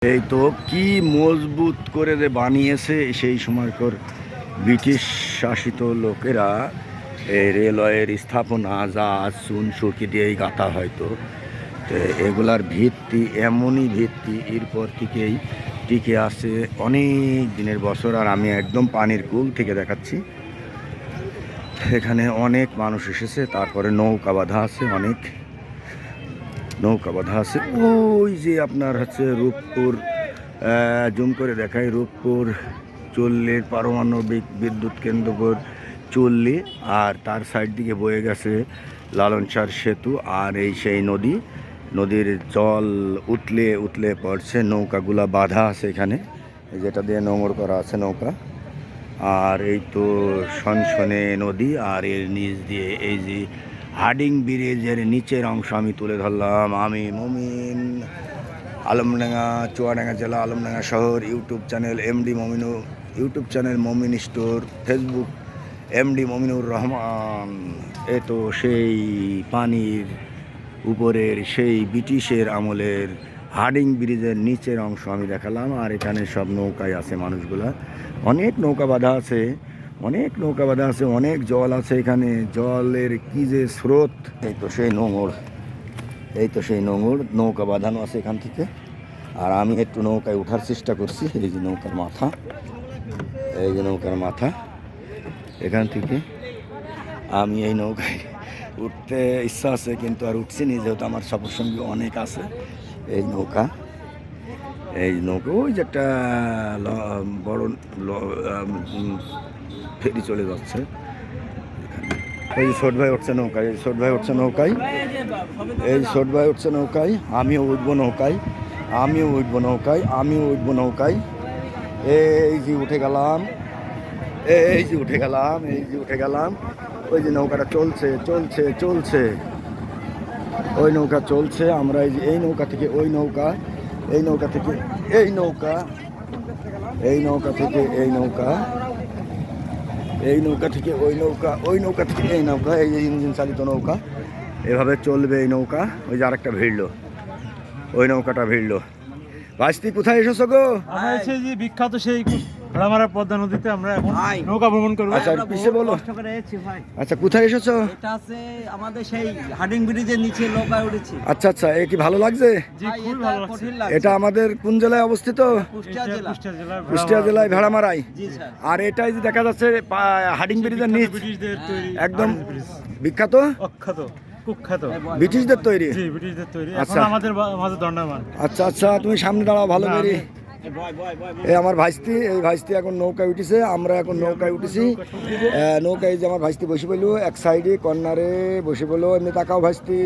এই তো কি মজবুত করে যে বানিয়েছে সেই সময়কার ব্রিটিশ শাসিত লোকেরা। এই রেলওয়ের স্থাপনা জাহাজ চুন সুরকি দিয়েই গাঁথা হয়তো। তো এগুলার ভিত্তি এমনই ভিত্তি এরপর থেকেই টিকে আছে অনেক দিনের বছর। আর আমি একদম পানির কূল থেকে দেখাচ্ছি। এখানে অনেক মানুষ এসেছে, তারপরে নৌকা বাঁধা আছে, অনেক নৌকা বাঁধা আছে। ওই যে আপনার হচ্ছে রূপপুর, জুম করে দেখায়, রূপপুর চল্লির পারমাণবিক বিদ্যুৎ কেন্দ্র চল্লি, আর তার সাইড দিকে বয়ে গেছে লালনসার সেতু। আর এই সেই নদীর জল উতলে উতলে পড়ছে, নৌকাগুলা বাঁধা আছে এখানে, যেটা দিয়ে নোঙর করা আছে নৌকা। আর এই তো সনসনে নদী, আর এর নিচ দিয়ে এই যে হার্ডিং ব্রিজের নিচের অংশ আমি তুলে ধরলাম। আমি মমিন, আলমডাঙ্গা, চুয়াডাঙ্গা জেলা, আলমডাঙ্গা শহর। YouTube channel MD Mominu, YouTube channel Momin store, Facebook MD Mominur Rahman. এ তো সেই পানির উপরের সেই ব্রিটিশের আমলের হার্ডিং ব্রিজের নিচের অংশ আমি দেখালাম। আর এখানে সব নৌকায় আছে মানুষগুলা, অনেক নৌকা বাঁধা আছে, অনেক নৌকা বাঁধা আছে, অনেক জল আছে এখানে, জলের কি যে স্রোত। এই তো সেই নোঙর, এই তো সেই নোঙর, নৌকা বাঁধানো আছে এখান থেকে। আর আমি একটু নৌকায় ওঠার চেষ্টা করছি। এই যে নৌকার মাথা, এই যে নৌকার মাথা, এখান থেকে আমি এই নৌকায় উঠতে ইচ্ছা আছে, কিন্তু আর উঠছি নি, যেহেতু আমার সফর সঙ্গী অনেক আছে। এই নৌকা, এই নৌকা, ওই যে একটা বড় ফেরি চলে যাচ্ছে। এই ছোট ভাই উঠছে নৌকায়, এই ছোট ভাই উঠছে নৌকায়, এই ছোট ভাই উঠছে নৌকায়, আমিও উঠবো নৌকায়, আমিও উঠবো নৌকায়, আমিও উঠবো নৌকায়। এই যে উঠে গেলাম, এই যে উঠে গেলাম, এই যে উঠে গেলাম। ওই যে নৌকাটা চলছে চলছে চলছে, ওই নৌকা চলছে। আমরা এই যে এই নৌকা থেকে ওই নৌকা, এই নৌকা থেকে এই নৌকা, এই নৌকা থেকে এই নৌকা, এই নৌকা থেকে ওই নৌকা, ওই নৌকা থেকে এই নৌকা, এই যে ইঞ্জিন চালিত নৌকা, এভাবে চলবে এই নৌকা। ওই যে আরেকটা ভিড়লো, ওই নৌকাটা ভিড়লো। ভাইস্তি কোথায় এসেছো গো? আমরা এসে যে বিখ্যাত সেই ভেড়ামারা পদ্মা নদীতে আমরা এখন নৌকা ভ্রমণ করব। আচ্ছা পিছে বলো। আচ্ছা কোথায় এসেছো? এটা আছে আমাদের সেই হার্ডিং ব্রিজের নিচে নৌকায় উঠেছি। আচ্ছা আচ্ছা, এ কি ভালো লাগছে? জি, খুব ভালো লাগছে। এটা আমাদের কোন জেলায় অবস্থিত? কুষ্টিয়া জেলায় ভেড়ামারায়। জি স্যার। আর এটাই যে দেখা যাচ্ছে হার্ডিং ব্রিজের নিচ, ব্রিটিশদের তৈরি, একদম বিখ্যাত, অখ্যাত, কুখ্যাত, ব্রিটিশদের তৈরি। জি, ব্রিটিশদের তৈরি। আচ্ছা, এখন আমাদের মাঝে দণ্ডায়মান। আচ্ছা আচ্ছা, তুমি সামনে দাঁড়াও ভালো করে। এই আমার ভাইস্তি, এই ভাইস্তি এখন নৌকায় উঠেছে, আমরা এখন নৌকায় উঠেছি। নৌকায় যে আমার ভাইস্তি বসে পড়লো এক সাইডে কর্নারে বসে পড়লো। এমনি তাকাও ভাইস্তি।